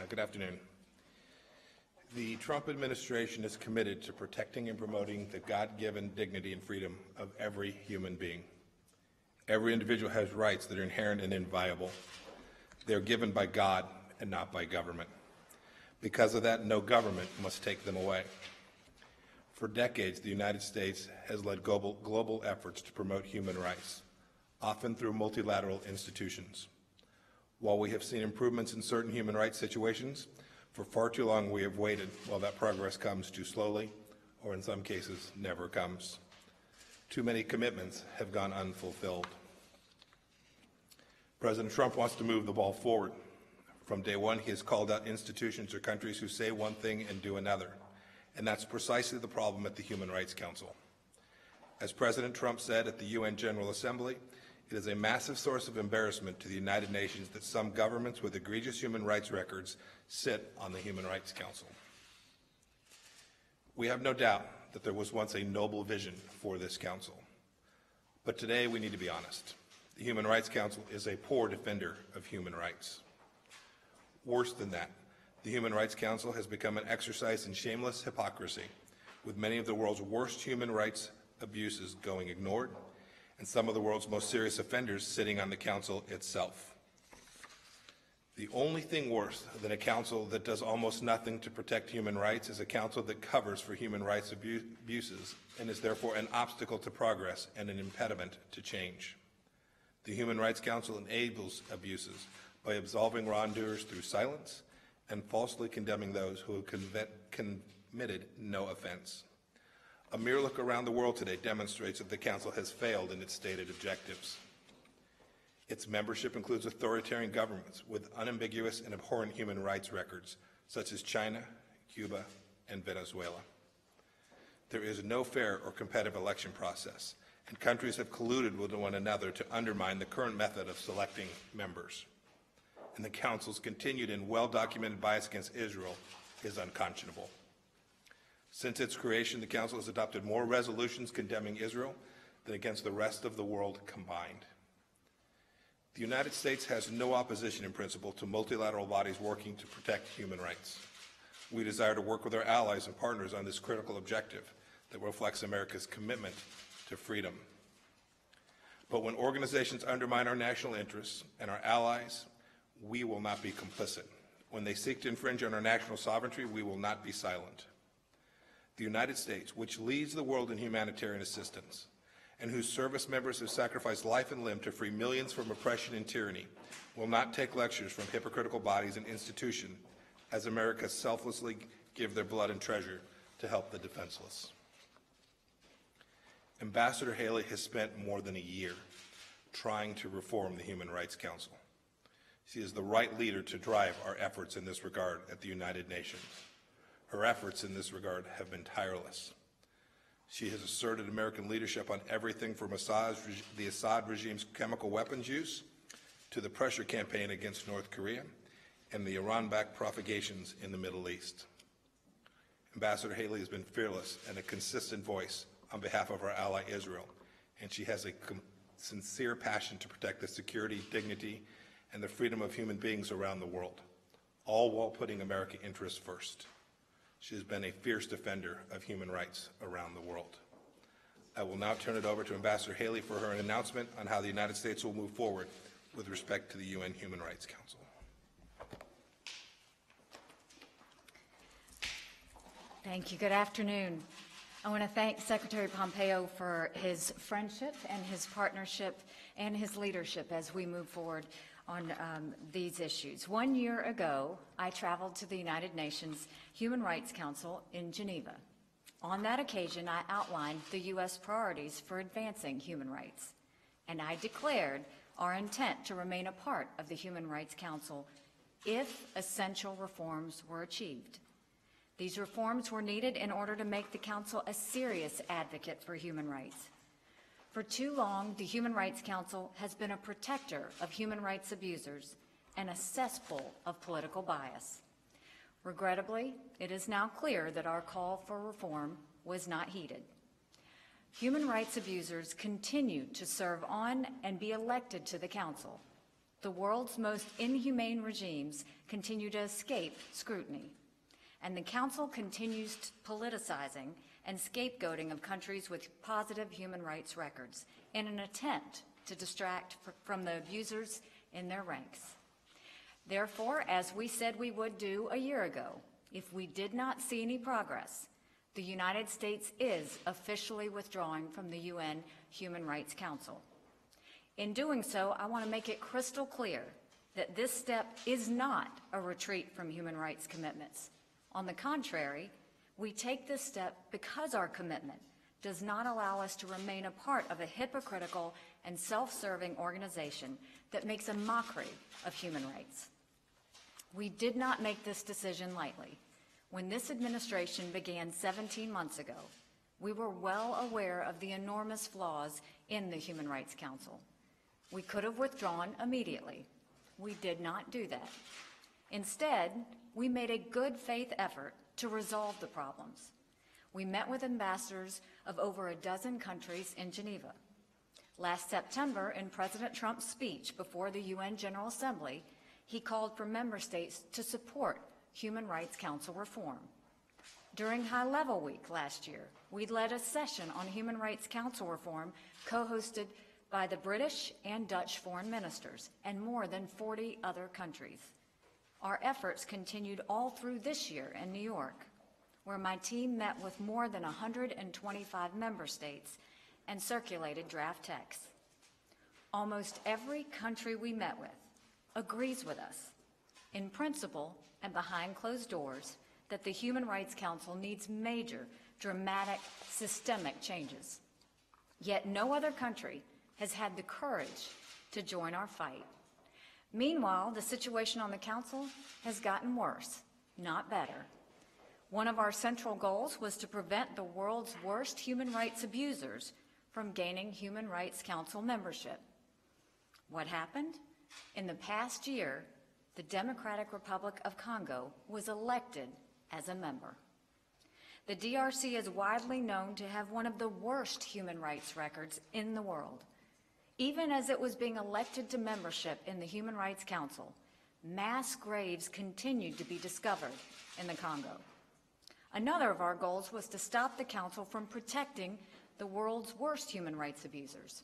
Good afternoon. The Trump administration is committed to protecting and promoting the God-given dignity and freedom of every human being. Every individual has rights that are inherent and inviolable. They are given by God and not by government. Because of that, no government must take them away. For decades, the United States has led global efforts to promote human rights, often through multilateral institutions. While we have seen improvements in certain human rights situations, for far too long we have waited while that progress comes too slowly, or in some cases, never comes. Too many commitments have gone unfulfilled. President Trump wants to move the ball forward. From day one, he has called out institutions or countries who say one thing and do another, and that's precisely the problem at the Human Rights Council. As President Trump said at the UN General Assembly, it is a massive source of embarrassment to the United Nations that some governments with egregious human rights records sit on the Human Rights Council. We have no doubt that there was once a noble vision for this council. But today we need to be honest. The Human Rights Council is a poor defender of human rights. Worse than that, the Human Rights Council has become an exercise in shameless hypocrisy, with many of the world's worst human rights abuses going ignored, and some of the world's most serious offenders sitting on the council itself. The only thing worse than a council that does almost nothing to protect human rights is a council that covers for human rights abuses and is therefore an obstacle to progress and an impediment to change. The Human Rights Council enables abuses by absolving wrongdoers through silence and falsely condemning those who have committed no offense. A mere look around the world today demonstrates that the Council has failed in its stated objectives. Its membership includes authoritarian governments with unambiguous and abhorrent human rights records, such as China, Cuba, and Venezuela. There is no fair or competitive election process, and countries have colluded with one another to undermine the current method of selecting members. And the Council's continued and well-documented bias against Israel is unconscionable. Since its creation, the Council has adopted more resolutions condemning Israel than against the rest of the world combined. The United States has no opposition in principle to multilateral bodies working to protect human rights. We desire to work with our allies and partners on this critical objective that reflects America's commitment to freedom. But when organizations undermine our national interests and our allies, we will not be complicit. When they seek to infringe on our national sovereignty, we will not be silent. The United States, which leads the world in humanitarian assistance, and whose service members have sacrificed life and limb to free millions from oppression and tyranny, will not take lectures from hypocritical bodies and institutions as America selflessly give their blood and treasure to help the defenseless. Ambassador Haley has spent more than a year trying to reform the Human Rights Council. She is the right leader to drive our efforts in this regard at the United Nations. Her efforts in this regard have been tireless. She has asserted American leadership on everything from the Assad regime's chemical weapons use to the pressure campaign against North Korea and the Iran-backed provocations in the Middle East. Ambassador Haley has been fearless and a consistent voice on behalf of our ally Israel, and she has a sincere passion to protect the security, dignity, and the freedom of human beings around the world, all while putting American interests first. She has been a fierce defender of human rights around the world. I will now turn it over to Ambassador Haley for her announcement on how the United States will move forward with respect to the UN Human Rights Council. Thank you. Good afternoon. I want to thank Secretary Pompeo for his friendship and his partnership and his leadership as we move forward on these issues. 1 year ago, I traveled to the United Nations Human Rights Council in Geneva. On that occasion, I outlined the U.S. priorities for advancing human rights, and I declared our intent to remain a part of the Human Rights Council if essential reforms were achieved. These reforms were needed in order to make the Council a serious advocate for human rights. For too long, the Human Rights Council has been a protector of human rights abusers and a cesspool of political bias. Regrettably, it is now clear that our call for reform was not heeded. Human rights abusers continue to serve on and be elected to the Council. the world's most inhumane regimes continue to escape scrutiny, and the Council continues politicizing and scapegoating of countries with positive human rights records in an attempt to distract from the abusers in their ranks. Therefore, as we said we would do a year ago, if we did not see any progress, the United States is officially withdrawing from the UN Human Rights Council. In doing so, I want to make it crystal clear that this step is not a retreat from human rights commitments. On the contrary, we take this step because our commitment does not allow us to remain a part of a hypocritical and self-serving organization that makes a mockery of human rights. We did not make this decision lightly. When this administration began 17 months ago, we were well aware of the enormous flaws in the Human Rights Council. We could have withdrawn immediately. We did not do that. Instead, we made a good faith effort to resolve the problems. We met with ambassadors of over a dozen countries in Geneva. Last September, in President Trump's speech before the UN General Assembly, he called for member states to support Human Rights Council reform. During High Level Week last year, we led a session on Human Rights Council reform co-hosted by the British and Dutch foreign ministers and more than 40 other countries. Our efforts continued all through this year in New York, where my team met with more than 125 member states and circulated draft texts. Almost every country we met with agrees with us, in principle and behind closed doors, that the Human Rights Council needs major, dramatic, systemic changes. Yet no other country has had the courage to join our fight. Meanwhile, the situation on the Council has gotten worse, not better. One of our central goals was to prevent the world's worst human rights abusers from gaining Human Rights Council membership. What happened? In the past year, the Democratic Republic of Congo was elected as a member. The DRC is widely known to have one of the worst human rights records in the world. Even as it was being elected to membership in the Human Rights Council, mass graves continued to be discovered in the Congo. Another of our goals was to stop the Council from protecting the world's worst human rights abusers.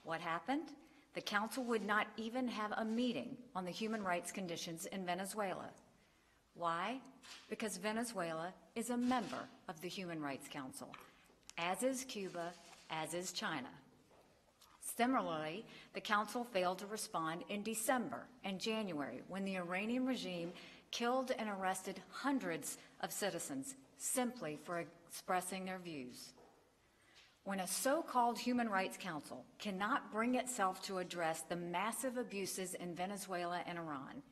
What happened? The Council would not even have a meeting on the human rights conditions in Venezuela. Why? Because Venezuela is a member of the Human Rights Council, as is Cuba, as is China. Similarly, the Council failed to respond in December and January when the Iranian regime killed and arrested hundreds of citizens simply for expressing their views. When a so-called Human Rights Council cannot bring itself to address the massive abuses in Venezuela and Iran,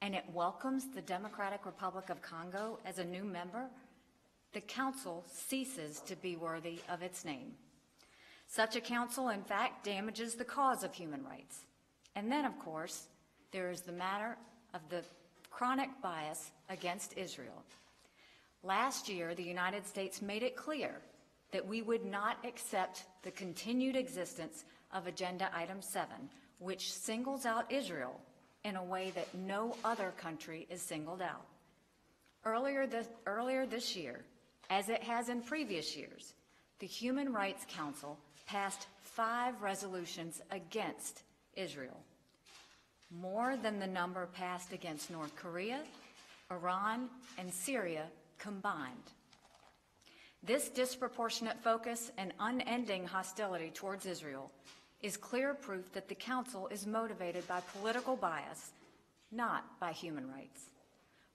and it welcomes the Democratic Republic of Congo as a new member, the Council ceases to be worthy of its name. Such a council, in fact, damages the cause of human rights. And then, of course, there is the matter of the chronic bias against Israel. Last year, the United States made it clear that we would not accept the continued existence of Agenda Item 7, which singles out Israel in a way that no other country is singled out. Earlier this year, as it has in previous years, the Human Rights Council passed 5 resolutions against Israel, more than the number passed against North Korea, Iran, and Syria combined. This disproportionate focus and unending hostility towards Israel is clear proof that the Council is motivated by political bias, not by human rights.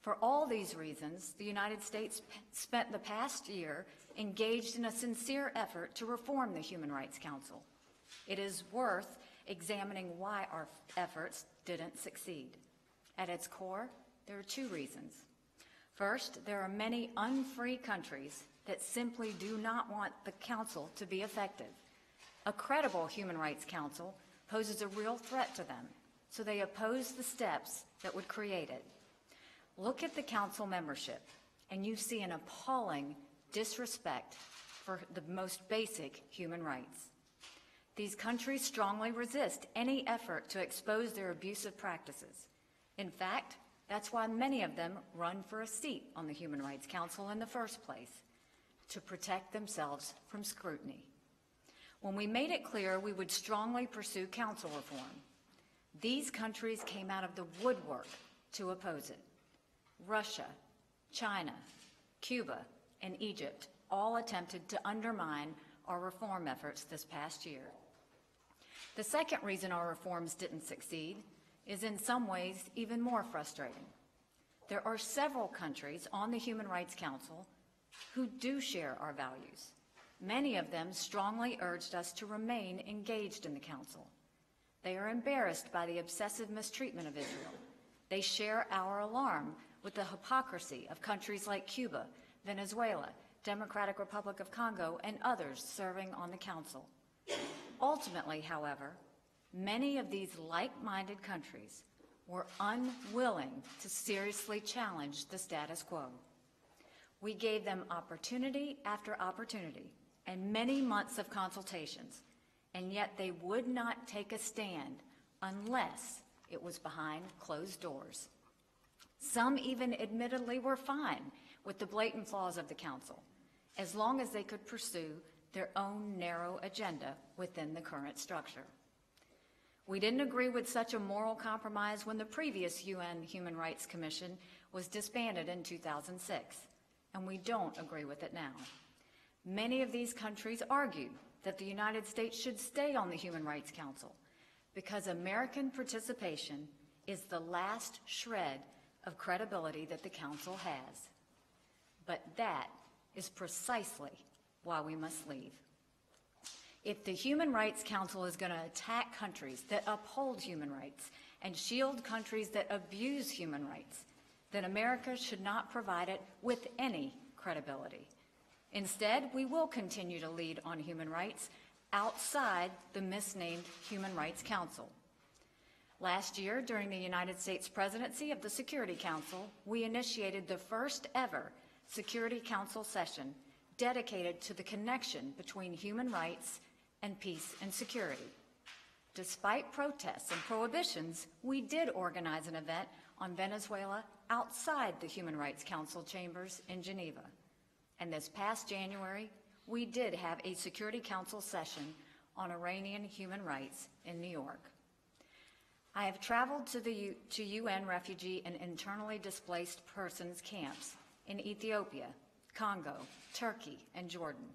For all these reasons, the United States spent the past year engaged in a sincere effort to reform the Human Rights Council. It is worth examining why our efforts didn't succeed. At its core, there are 2 reasons. First, there are many unfree countries that simply do not want the Council to be effective. A credible Human Rights Council poses a real threat to them, so they oppose the steps that would create it. Look at the Council membership, and you see an appalling disrespect for the most basic human rights. These countries strongly resist any effort to expose their abusive practices. In fact, that's why many of them run for a seat on the Human Rights Council in the first place, to protect themselves from scrutiny. When we made it clear we would strongly pursue council reform, these countries came out of the woodwork to oppose it. Russia, China, Cuba, and Egypt all attempted to undermine our reform efforts this past year. The second reason our reforms didn't succeed is in some ways even more frustrating. There are several countries on the Human Rights Council who do share our values. Many of them strongly urged us to remain engaged in the Council. They are embarrassed by the obsessive mistreatment of Israel. They share our alarm with the hypocrisy of countries like Cuba, Venezuela, Democratic Republic of Congo, and others serving on the Council. Ultimately, however, many of these like-minded countries were unwilling to seriously challenge the status quo. We gave them opportunity after opportunity and many months of consultations, and yet they would not take a stand unless it was behind closed doors. Some even admittedly were fine with the blatant flaws of the Council, as long as they could pursue their own narrow agenda within the current structure. We didn't agree with such a moral compromise when the previous UN Human Rights Commission was disbanded in 2006, and we don't agree with it now. Many of these countries argued that the United States should stay on the Human Rights Council because American participation is the last shred of credibility that the Council has. But that is precisely why we must leave. If the Human Rights Council is going to attack countries that uphold human rights and shield countries that abuse human rights, then America should not provide it with any credibility. Instead, we will continue to lead on human rights outside the misnamed Human Rights Council. Last year, during the United States presidency of the Security Council, we initiated the first ever Security Council session dedicated to the connection between human rights and peace and security. Despite protests and prohibitions, we did organize an event on Venezuela outside the Human Rights Council chambers in Geneva. And this past January, we did have a Security Council session on Iranian human rights in New York. I have traveled to UN refugee and internally displaced persons camps in Ethiopia, Congo, Turkey, and Jordan,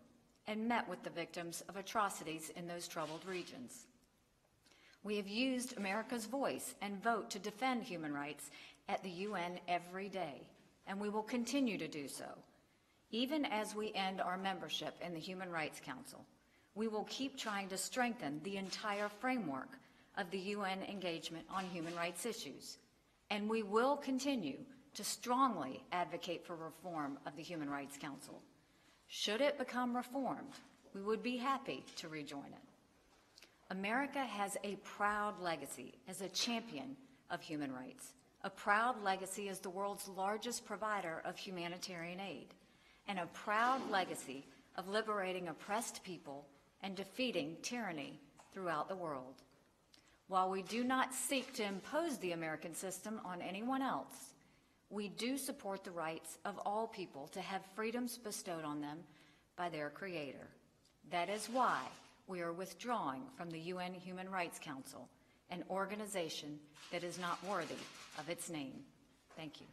and met with the victims of atrocities in those troubled regions. We have used America's voice and vote to defend human rights at the UN every day, and we will continue to do so. Even as we end our membership in the Human Rights Council, we will keep trying to strengthen the entire framework of the UN engagement on human rights issues, and we will continue to strongly advocate for reform of the Human Rights Council. Should it become reformed, we would be happy to rejoin it. America has a proud legacy as a champion of human rights, a proud legacy as the world's largest provider of humanitarian aid, and a proud legacy of liberating oppressed people and defeating tyranny throughout the world. While we do not seek to impose the American system on anyone else, we do support the rights of all people to have freedoms bestowed on them by their Creator. That is why we are withdrawing from the UN Human Rights Council, an organization that is not worthy of its name. Thank you.